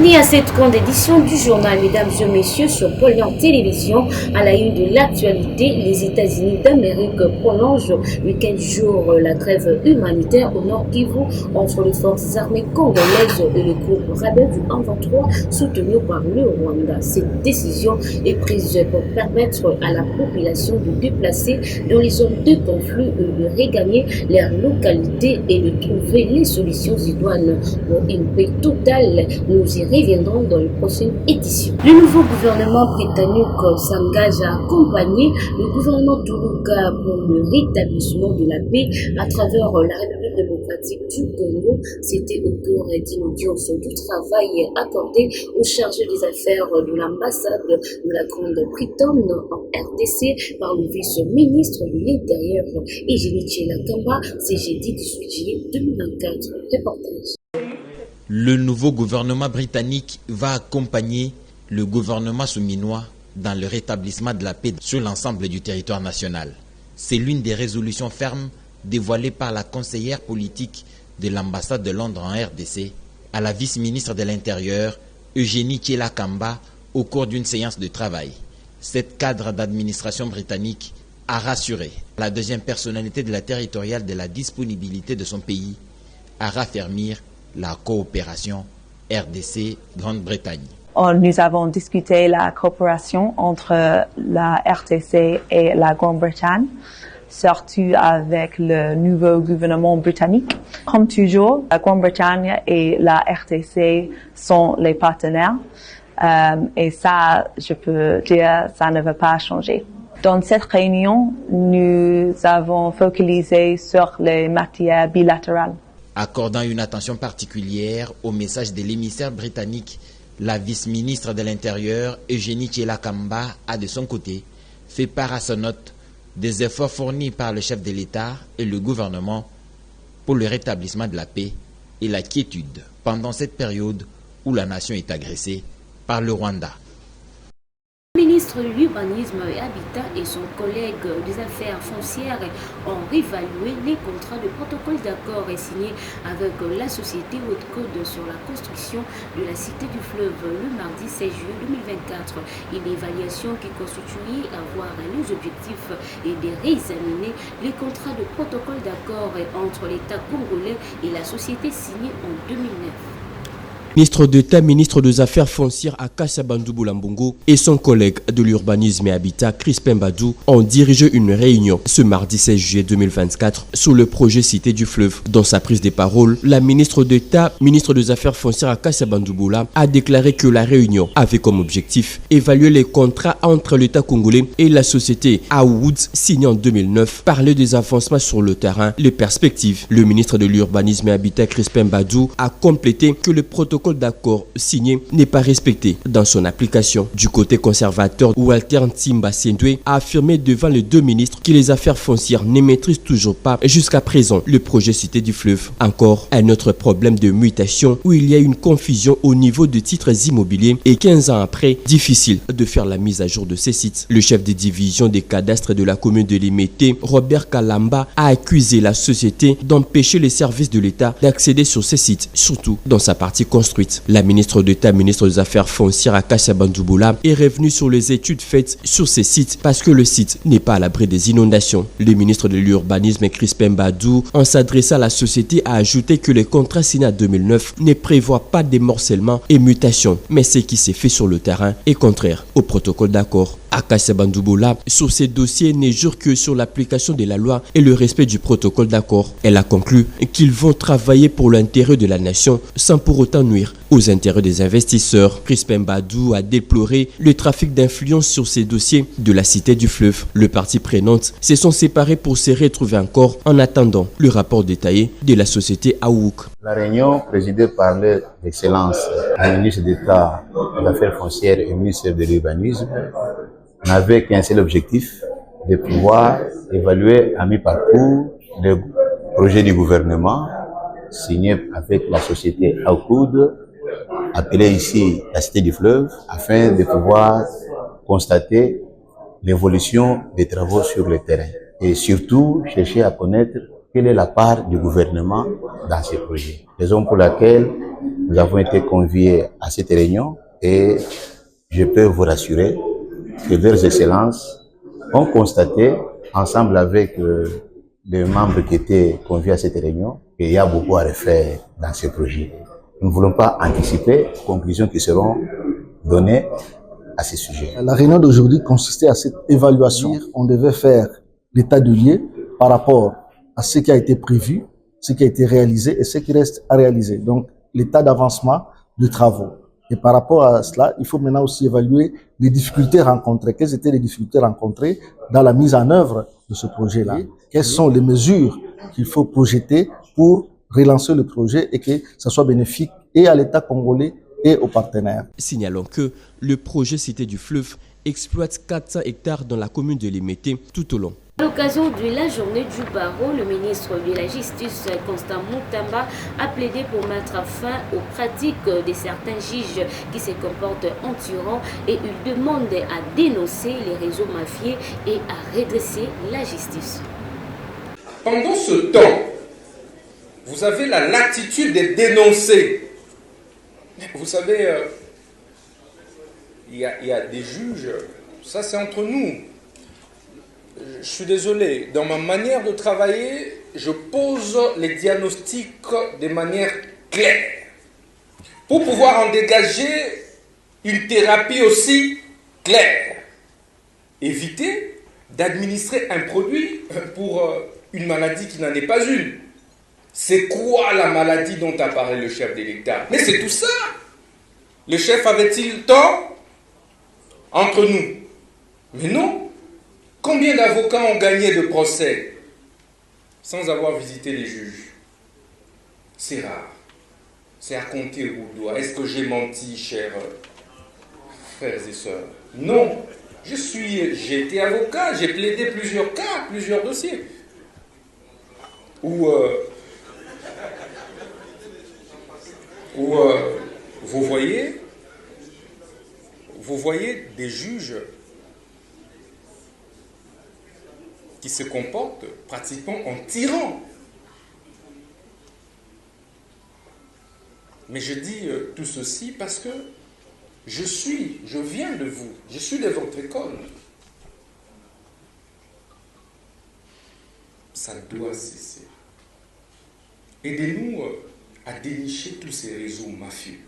Bienvenue à cette grande édition du journal, mesdames et messieurs, sur Polyan Télévision. À la une de l'actualité, les États-Unis d'Amérique prolongent le 15 jours la trêve humanitaire au nord Kivu entre les forces armées congolaises et le groupe rebelle du 123 soutenu par le Rwanda. Cette décision est prise pour permettre à la population de déplacer dans les zones de conflit, de regagner leur localité et de trouver les solutions idoines pour une paix totale. Nous y reviendrons dans les prochaines éditions. Le nouveau gouvernement britannique s'engage à accompagner le gouvernement Toulouka pour le rétablissement de la paix à travers la République démocratique du Congo. C'était au cours d'une audience du travail accordé au chargé des affaires de l'ambassade de la Grande-Bretagne en RDC par le vice-ministre de l'Intérieur Eugénie Tshilakamba. C'est jeudi 18 juillet 2024. Reportage. Le nouveau gouvernement britannique va accompagner le gouvernement souminois dans le rétablissement de la paix sur l'ensemble du territoire national. C'est l'une des résolutions fermes dévoilées par la conseillère politique de l'ambassade de Londres en RDC à la vice-ministre de l'Intérieur, Eugénie Tshilakamba, au cours d'une séance de travail. Cette cadre d'administration britannique a rassuré la deuxième personnalité de la territoriale de la disponibilité de son pays à raffermir la coopération RDC-Grande-Bretagne. Nous avons discuté la coopération entre la RDC et la Grande-Bretagne, surtout avec le nouveau gouvernement britannique. Comme toujours, la Grande-Bretagne et la RDC sont les partenaires et ça, je peux dire, ça ne va pas changer. Dans cette réunion, nous avons focalisé sur les matières bilatérales. Accordant une attention particulière au message de l'émissaire britannique, la vice-ministre de l'Intérieur, Eugénie Tshilakamba, a de son côté fait part à son hôte des efforts fournis par le chef de l'État et le gouvernement pour le rétablissement de la paix et la quiétude pendant cette période où la nation est agressée par le Rwanda. Le ministre de l'Urbanisme et Habitat et son collègue des Affaires foncières ont réévalué les contrats de protocole d'accord signés avec la société Haute-Côte sur la construction de la cité du fleuve le mardi 16 juillet 2024. Une évaluation qui constituait avoir les objectifs et de réexaminer les contrats de protocole d'accord entre l'État congolais et la société signée en 2009. Ministre d'État, ministre des Affaires foncières Akassa Bandou Lambongo et son collègue de l'Urbanisme et Habitat Crispin Badou ont dirigé une réunion ce mardi 16 juillet 2024 sur le projet Cité du Fleuve. Dans sa prise de parole, la ministre d'État, ministre des Affaires foncières Akassa Bandou a déclaré que la réunion avait comme objectif évaluer les contrats entre l'État congolais et la société Awoods signés en 2009, parler des avancements sur le terrain, les perspectives. Le ministre de l'Urbanisme et Habitat Crispin Badou a complété que le protocole d'accord signé n'est pas respecté dans son application. Du côté conservateur, Walter Ntimba Sendwe a affirmé devant les deux ministres que les affaires foncières ne maîtrisent toujours pas jusqu'à présent le projet Cité du Fleuve. Encore un autre problème de mutation où il y a une confusion au niveau de titres immobiliers et 15 ans après, difficile de faire la mise à jour de ces sites. Le chef de division des cadastres de la commune de Limete, Robert Kalamba, a accusé la société d'empêcher les services de l'État d'accéder sur ces sites, surtout dans sa partie construite. La ministre d'État, ministre des Affaires foncières Akassa Bandouboula est revenue sur les études faites sur ces sites parce que le site n'est pas à l'abri des inondations. Le ministre de l'Urbanisme Crispin Badou, en s'adressant à la société, a ajouté que les contrats signés en 2009 ne prévoient pas démorcellement et mutation, mais ce qui s'est fait sur le terrain est contraire au protocole d'accord. Akassa Bandouboula, sur ces dossiers, ne jure que sur l'application de la loi et le respect du protocole d'accord. Elle a conclu qu'ils vont travailler pour l'intérêt de la nation sans pour autant nuire aux intérêts des investisseurs. Crispin Badou a déploré le trafic d'influence sur ces dossiers de la Cité du Fleuve. Les parties prenantes se sont séparées pour se retrouver encore en attendant le rapport détaillé de la société Awouk. La réunion présidée par l'excellence du ministre d'État des Affaires foncières et ministre de l'Urbanisme n'avait qu'un seul objectif, de pouvoir évaluer à mi-parcours le projet du gouvernement signé avec la société Awouk, appelée ici la Cité du Fleuve, afin de pouvoir constater l'évolution des travaux sur le terrain et surtout chercher à connaître quelle est la part du gouvernement dans ces projets. Raison pour laquelle nous avons été conviés à cette réunion et je peux vous rassurer que leurs excellences ont constaté, ensemble avec les membres qui étaient conviés à cette réunion, qu'il y a beaucoup à refaire dans ces projets. Nous ne voulons pas anticiper les conclusions qui seront données à ces sujets. La réunion d'aujourd'hui consistait à cette évaluation. On devait faire l'état de lieu par rapport à ce qui a été prévu, ce qui a été réalisé et ce qui reste à réaliser. Donc, l'état d'avancement de travaux. Et par rapport à cela, il faut maintenant aussi évaluer les difficultés rencontrées. Quelles étaient les difficultés rencontrées dans la mise en œuvre de ce projet-là? Quelles sont les mesures qu'il faut projeter pour relancer le projet et que ça soit bénéfique et à l'État congolais et aux partenaires. Signalons que le projet Cité du Fleuve exploite 400 hectares dans la commune de Limete tout au long. À l'occasion de la journée du barreau, le ministre de la Justice, Constant Moutamba, a plaidé pour mettre fin aux pratiques de certains juges qui se comportent en tyran et il demande à dénoncer les réseaux mafieux et à redresser la justice. Pendant ce temps, vous avez la latitude de dénoncer. Vous savez, il y a des juges, ça c'est entre nous. Je suis désolé, dans ma manière de travailler, je pose les diagnostics de manière claire. Pour pouvoir en dégager une thérapie aussi claire. Éviter d'administrer un produit pour une maladie qui n'en est pas une. C'est quoi la maladie dont a parlé le chef de l'État? Mais c'est tout ça. Le chef avait-il tort entre nous? Mais non. Combien d'avocats ont gagné de procès sans avoir visité les juges? C'est rare. C'est à compter au doigt. Est-ce que j'ai menti, chers frères et sœurs? Non. J'ai été avocat, j'ai plaidé plusieurs cas, plusieurs dossiers. Où vous voyez des juges qui se comportent pratiquement en tyran. Mais je dis tout ceci parce que je viens de vous, je suis de votre école. Ça doit cesser. Aidez-nous à dénicher tous ces réseaux mafieux.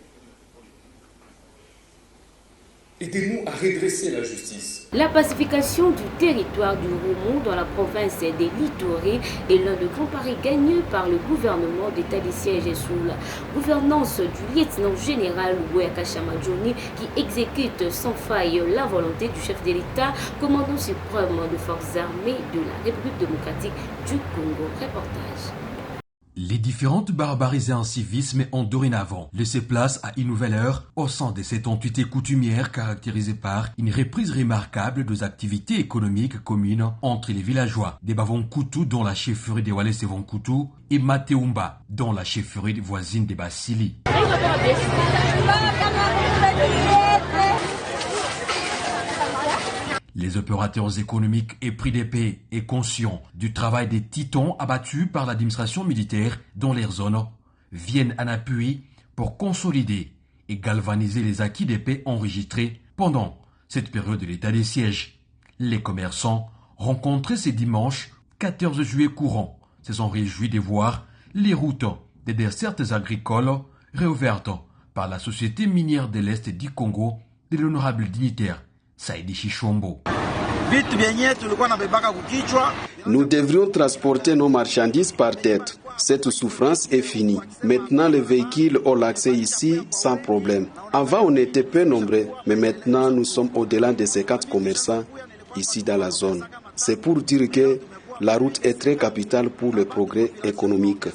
Aidez-nous à redresser la justice. La pacification du territoire du Roumo dans la province des Litorés est l'un des grands paris gagnés par le gouvernement d'État des sièges sous la gouvernance du lieutenant général Oueka Chamadjoni qui exécute sans faille la volonté du chef de l'État, commandant suprême des forces armées de la République démocratique du Congo. Reportage. Les différentes barbaries et incivismes ont dorénavant laissé place à une nouvelle ère au sein de cette entité coutumière caractérisée par une reprise remarquable des activités économiques communes entre les villageois des Bavonkoutou dans la chefferie de Walese Vonkoutou et Mateumba dans la chefferie voisine de Basili. Les opérateurs économiques épris d'épée et conscients du travail des titans abattus par l'administration militaire dans leurs zones viennent en appui pour consolider et galvaniser les acquis des paix enregistrés pendant cette période de l'état des sièges. Les commerçants rencontrés ce dimanche 14 juillet courant se sont réjouis de voir les routes des dessertes agricoles réouvertes par la Société minière de l'Est du Congo de l'honorable dignitaire Saïdi Chichombo. Nous devrions transporter nos marchandises par tête. Cette souffrance est finie. Maintenant, les véhicules ont l'accès ici sans problème. Avant, on était peu nombreux, mais maintenant, nous sommes au-delà de 50 commerçants ici dans la zone. C'est pour dire que la route est très capitale pour le progrès économique.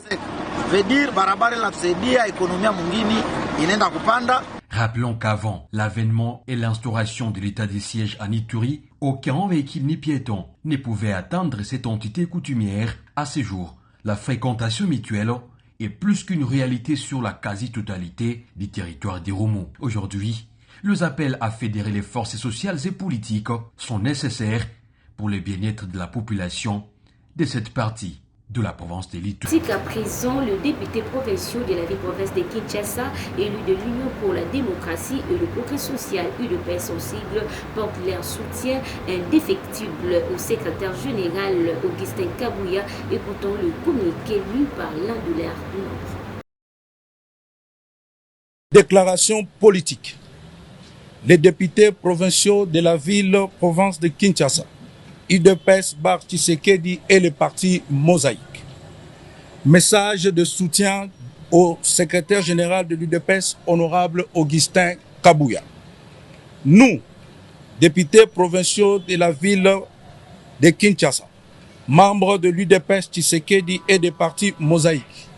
Rappelons qu'avant l'avènement et l'instauration de l'état des sièges à Ituri, aucun véhicule ni piéton ne pouvait atteindre cette entité coutumière. À ce jour, la fréquentation mutuelle est plus qu'une réalité sur la quasi-totalité du territoire des Roumo. Aujourd'hui, Les appels à fédérer les forces sociales et politiques sont nécessaires pour le bien-être de la population de cette partie de la province de l'Ituri. Jusqu'à présent, le député provincial de la ville-province de Kinshasa, élu de l'Union pour la démocratie et le progrès social, UDPS en sigle, porte leur soutien indéfectible au secrétaire général Augustin Kabouya, écoutant le communiqué lu par l'un de leurs membres. Déclaration politique. Les députés provinciaux de la ville-province de Kinshasa, UDPS Bar Tshisekedi et le parti Mosaïque. Message de soutien au secrétaire général de l'UDPS, honorable Augustin Kabouya. Nous, députés provinciaux de la ville de Kinshasa, membres de l'UDPS Tshisekedi et des partis Mosaïque,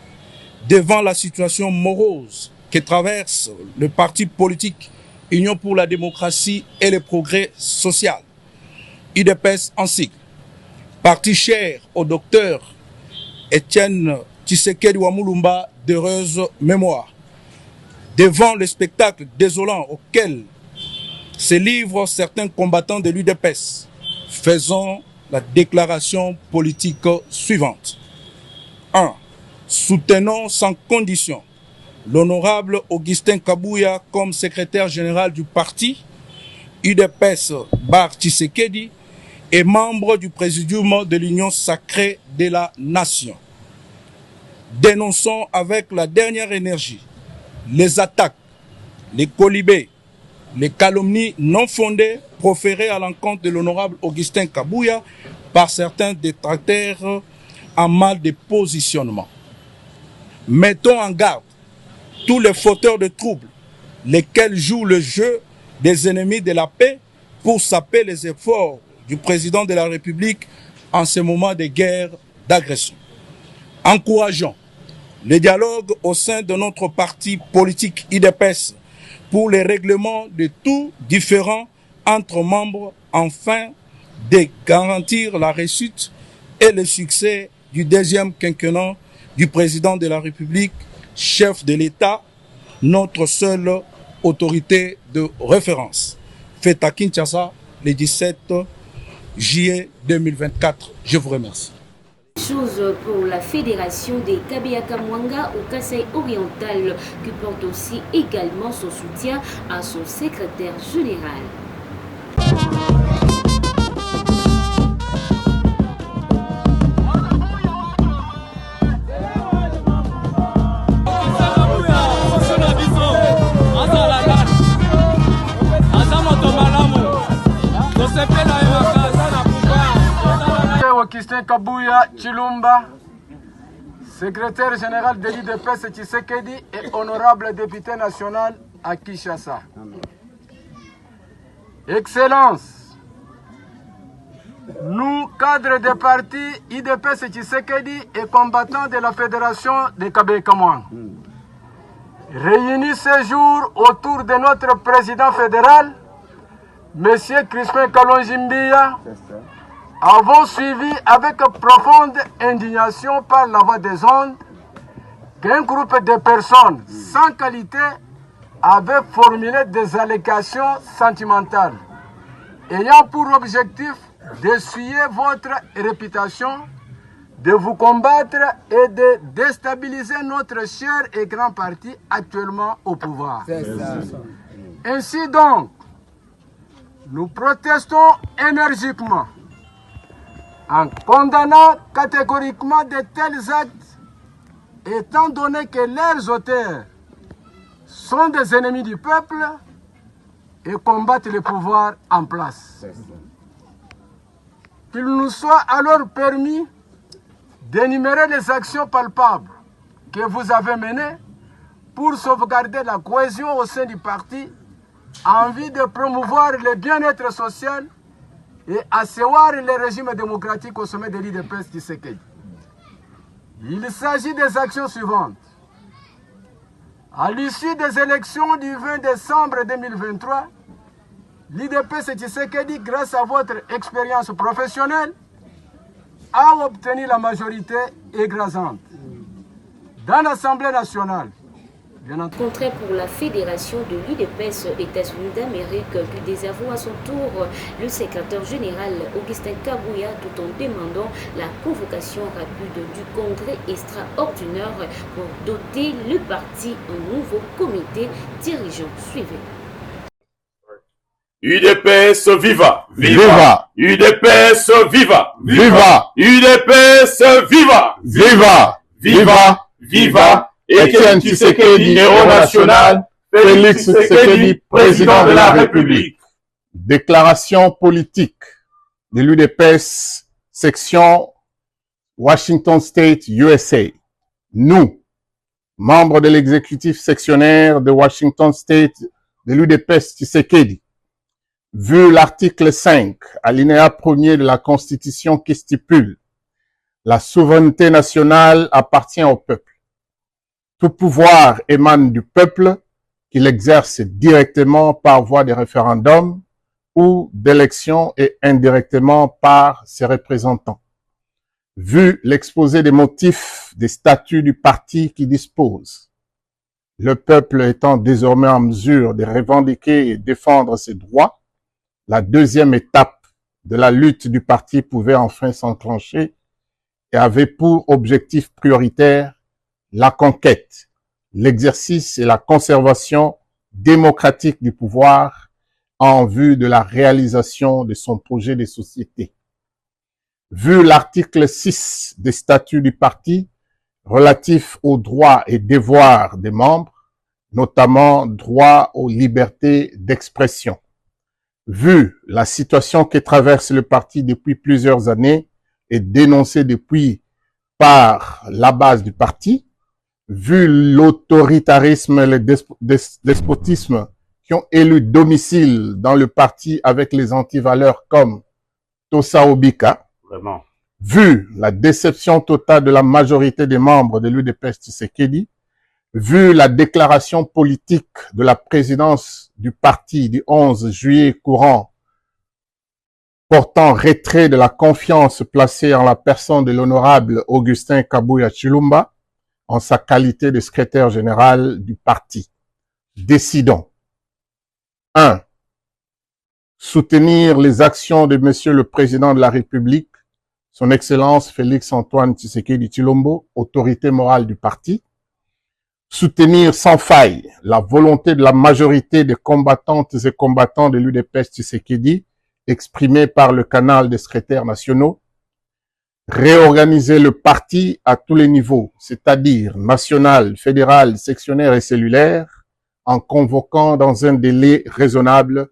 devant la situation morose que traverse le parti politique Union pour la démocratie et le progrès social, UDPS en sigle, parti cher au docteur Étienne Tshisekedi Wamulumba d'heureuse mémoire, devant le spectacle désolant auquel se livrent certains combattants de l'UDPS, faisons la déclaration politique suivante. 1. Soutenons sans condition l'honorable Augustin Kabouya comme secrétaire général du parti UDPS Bar Tshisekedi et membre du présidium de l'Union sacrée de la nation. Dénonçons avec la dernière énergie les attaques, les colibés, les calomnies non fondées proférées à l'encontre de l'honorable Augustin Kabouya par certains détracteurs en mal de positionnement. Mettons en garde tous les fauteurs de troubles, lesquels jouent le jeu des ennemis de la paix pour saper les efforts du président de la République en ce moment de guerre d'agression. Encourageons le dialogue au sein de notre parti politique UDPS pour les règlements de tout différends entre membres afin de garantir la réussite et le succès du deuxième quinquennat du président de la République, chef de l'État, notre seule autorité de référence. Fait à Kinshasa le 17 juillet 2024. Je vous remercie. Chose pour la fédération des Kabeyaka Mwanga au Kasaï oriental qui porte aussi également son soutien à son secrétaire général. Augustin Kabouya Chilumba, secrétaire général de l'UDPS Tshisekedi et honorable député national à Kinshasa. Excellence, nous, cadres des partis UDPS Tshisekedi et combattants de la Fédération des Kabeyaka Mwanga, réunis ce jour autour de notre président fédéral, M. Crispin Kalonji Mbiya, avons suivi avec profonde indignation par la voix des ondes qu'un groupe de personnes sans qualité avait formulé des allégations sentimentales ayant pour objectif d'essuyer votre réputation, de vous combattre et de déstabiliser notre cher et grand parti actuellement au pouvoir. Ainsi donc, nous protestons énergiquement en condamnant catégoriquement de tels actes, étant donné que leurs auteurs sont des ennemis du peuple et combattent le pouvoir en place. Qu'il nous soit alors permis d'énumérer les actions palpables que vous avez menées pour sauvegarder la cohésion au sein du parti en vue de promouvoir le bien-être social et asseoir le régime démocratique au sommet de l'UDPS Tshisekedi. Il s'agit des actions suivantes. À l'issue des élections du 20 décembre 2023, l'UDPS Tshisekedi, grâce à votre expérience professionnelle, a obtenu la majorité écrasante. Dans l'Assemblée nationale, Contraire pour la fédération de l'UDPS États-Unis d'Amérique qui désavoue à son tour le secrétaire général Augustin Kabouya tout en demandant la convocation rapide du congrès extraordinaire pour doter le parti un nouveau comité dirigeant. Suivez. UDPS viva! Viva! UDPS viva! Viva! UDPS viva! Viva! Viva! Viva! Étienne Tshisekedi, héros national, Félix Tshisekedi, président de la République. Déclaration politique de l'UDPS, section Washington State, USA. Nous, membres de l'exécutif sectionnaire de Washington State de l'UDPS Tshisekedi, vu l'article 5, alinéa 1er de la Constitution qui stipule « La souveraineté nationale appartient au peuple. Tout pouvoir émane du peuple qu'il exerce directement par voie de référendum ou d'élection et indirectement par ses représentants. Vu l'exposé des motifs des statuts du parti qui dispose, le peuple étant désormais en mesure de revendiquer et défendre ses droits, la deuxième étape de la lutte du parti pouvait enfin s'enclencher et avait pour objectif prioritaire la conquête, l'exercice et la conservation démocratique du pouvoir en vue de la réalisation de son projet de société. Vu l'article 6 des statuts du parti relatif aux droits et devoirs des membres, notamment droit aux libertés d'expression. Vu la situation que traverse le parti depuis plusieurs années et dénoncée depuis par la base du parti, vu l'autoritarisme et le despotisme qui ont élu domicile dans le parti avec les antivaleurs comme Tossa Obika, vu la déception totale de la majorité des membres de l'UDPS Tshisekedi, vu la déclaration politique de la présidence du parti du 11 juillet courant portant retrait de la confiance placée en la personne de l'honorable Augustin Kabouya Chilumba en sa qualité de secrétaire général du parti. Décidons. 1. Soutenir les actions de Monsieur le Président de la République, Son Excellence Félix-Antoine Tshisekedi Tshilombo, autorité morale du parti. Soutenir sans faille la volonté de la majorité des combattantes et combattants de l'UDPS Tshisekedi, exprimée par le canal des secrétaires nationaux. Réorganiser le parti à tous les niveaux, c'est-à-dire national, fédéral, sectionnaire et cellulaire, en convoquant dans un délai raisonnable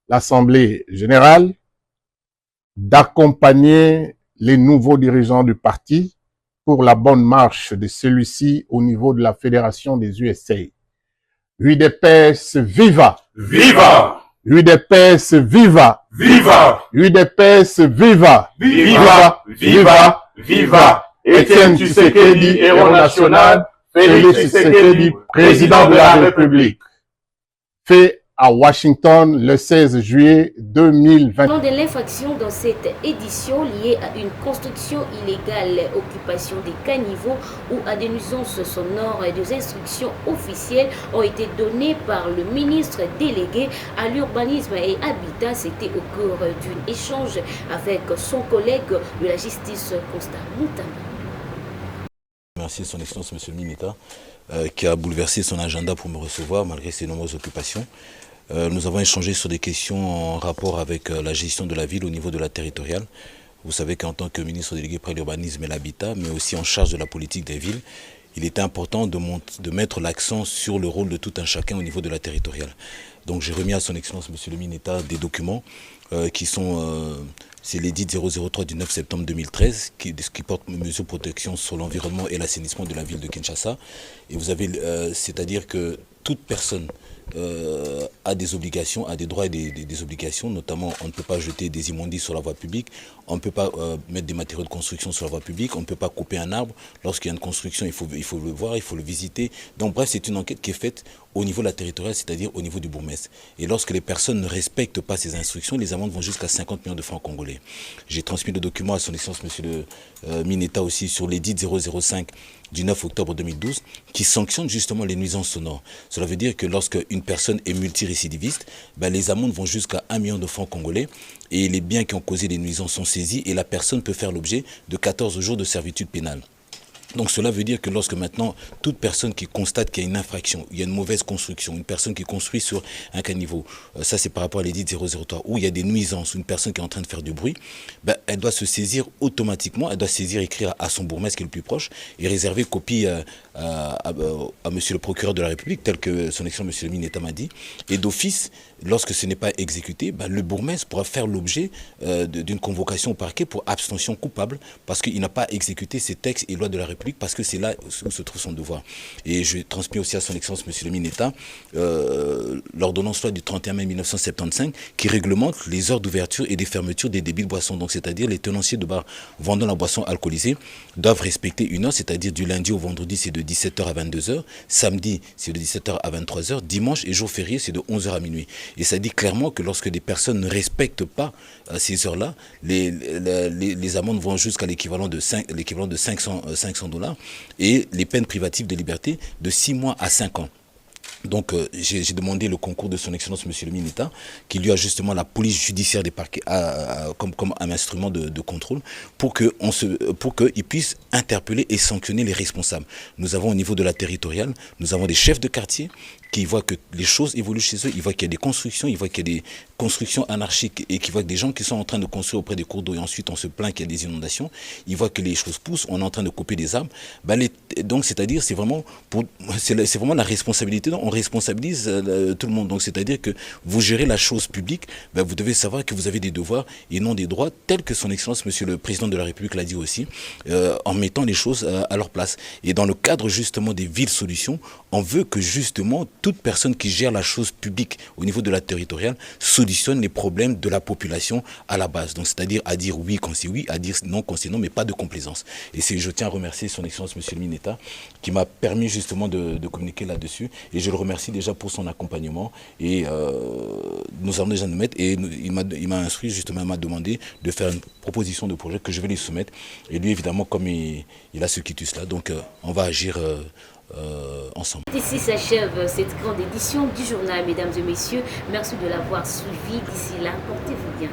l'Assemblée générale, d'accompagner les nouveaux dirigeants du parti pour la bonne marche de celui-ci au niveau de la Fédération des USA. UDPS viva! Viva! UDPS viva! Viva! UDPS viva! Viva! Viva! Viva! Étienne Tshisekedi, héros national, Félix Tshisekedi, président de la République. Fait à Washington le 16 juillet 2020. Nom de l'infraction dans cette édition liée à une construction illégale, occupation des caniveaux ou à des nuisances sonores et des instructions officielles ont été données par le ministre délégué à l'urbanisme et habitat. C'était au cours d'un échange avec son collègue de la justice, Constant Moutamba. Merci son excellence monsieur le ministre qui a bouleversé son agenda pour me recevoir malgré ses nombreuses occupations. Nous avons échangé sur des questions en rapport avec la gestion de la ville au niveau de la territoriale. Vous savez qu'en tant que ministre délégué près l'urbanisme et l'habitat, mais aussi en charge de la politique des villes, il était important de mettre l'accent sur le rôle de tout un chacun au niveau de la territoriale. Donc j'ai remis à son excellence monsieur le ministre des documents qui sont... c'est l'édit 003 du 9 septembre 2013 qui porte mesures de protection sur l'environnement et l'assainissement de la ville de Kinshasa. Et vous avez, c'est-à-dire que toute personne a des obligations, a des droits et des obligations, notamment on ne peut pas jeter des immondices sur la voie publique, on ne peut pas mettre des matériaux de construction sur la voie publique, on ne peut pas couper un arbre. Lorsqu'il y a une construction, il faut le voir, il faut le visiter. Donc bref, c'est une enquête qui est faite au niveau de la territoriale, c'est-à-dire au niveau du bourgmestre. Et lorsque les personnes ne respectent pas ces instructions, les amendes vont jusqu'à 50 millions de francs congolais. J'ai transmis le document à son excellence, monsieur le Mineta aussi, sur l'édit 005 du 9 octobre 2012, qui sanctionne justement les nuisances sonores. Cela veut dire que lorsque une personne est multirécidiviste, les amendes vont jusqu'à 1 million de francs congolais et les biens qui ont causé les nuisances sont saisis et la personne peut faire l'objet de 14 jours de servitude pénale. Donc cela veut dire que lorsque maintenant, toute personne qui constate qu'il y a une infraction, il y a une mauvaise construction, une personne qui construit sur un caniveau, ça c'est par rapport à l'édit 003, où il y a des nuisances, une personne qui est en train de faire du bruit, elle doit se saisir automatiquement, elle doit écrire à son bourgmestre qui est le plus proche et réserver copie à monsieur le procureur de la République, tel que son excellence monsieur le Mineta m'a dit. Et d'office, lorsque ce n'est pas exécuté, le bourgmestre pourra faire l'objet d'une convocation au parquet pour abstention coupable parce qu'il n'a pas exécuté ces textes et lois de la République, parce que c'est là où se trouve son devoir. Et je transmets aussi à son excellence monsieur le Mineta l'ordonnance loi du 31 mai 1975 qui réglemente les heures d'ouverture et des fermetures des débits de boissons. Donc c'est-à-dire les tenanciers de bars vendant la boisson alcoolisée doivent respecter une heure, c'est-à-dire du lundi au vendredi c'est de 17h à 22h, samedi c'est de 17h à 23h, dimanche et jour férié c'est de 11h à minuit. Et ça dit clairement que lorsque des personnes ne respectent pas ces heures-là, les amendes vont jusqu'à l'équivalent de 500 $, et les peines privatives de liberté de 6 mois à 5 ans. Donc j'ai demandé le concours de son excellence monsieur le Mineta, qui lui a justement la police judiciaire des parquets comme un instrument de contrôle pour qu'il puisse interpeller et sanctionner les responsables. Nous avons au niveau de la territoriale, nous avons des chefs de quartier qui voient que les choses évoluent chez eux, ils voient qu'il y a des constructions, ils voient qu'il y a des constructions anarchiques et qui voient que des gens qui sont en train de construire auprès des cours d'eau et ensuite on se plaint qu'il y a des inondations, ils voient que les choses poussent, on est en train de couper des arbres. Donc c'est-à-dire c'est vraiment la responsabilité, on responsabilise tout le monde. Donc c'est-à-dire que vous gérez la chose publique, vous devez savoir que vous avez des devoirs et non des droits, tels que son excellence monsieur le président de la République l'a dit aussi, en mettant les choses à leur place. Et dans le cadre justement des villes solutions, on veut que justement toute personne qui gère la chose publique au niveau de la territoriale solutionne les problèmes de la population à la base. Donc c'est-à-dire à dire oui quand c'est oui, à dire non quand c'est non, mais pas de complaisance. Et je tiens à remercier son excellence monsieur le Mineta qui m'a permis justement de communiquer là-dessus. Et je le remercie déjà pour son accompagnement. Et nous allons déjà nous mettre. Et il m'a instruit justement, il m'a demandé de faire une proposition de projet que je vais lui soumettre. Et lui évidemment comme il a ce quitus là, donc on va agir ensemble. Ici s'achève cette grande édition du journal, mesdames et messieurs. Merci de l'avoir suivi. D'ici là, portez-vous bien.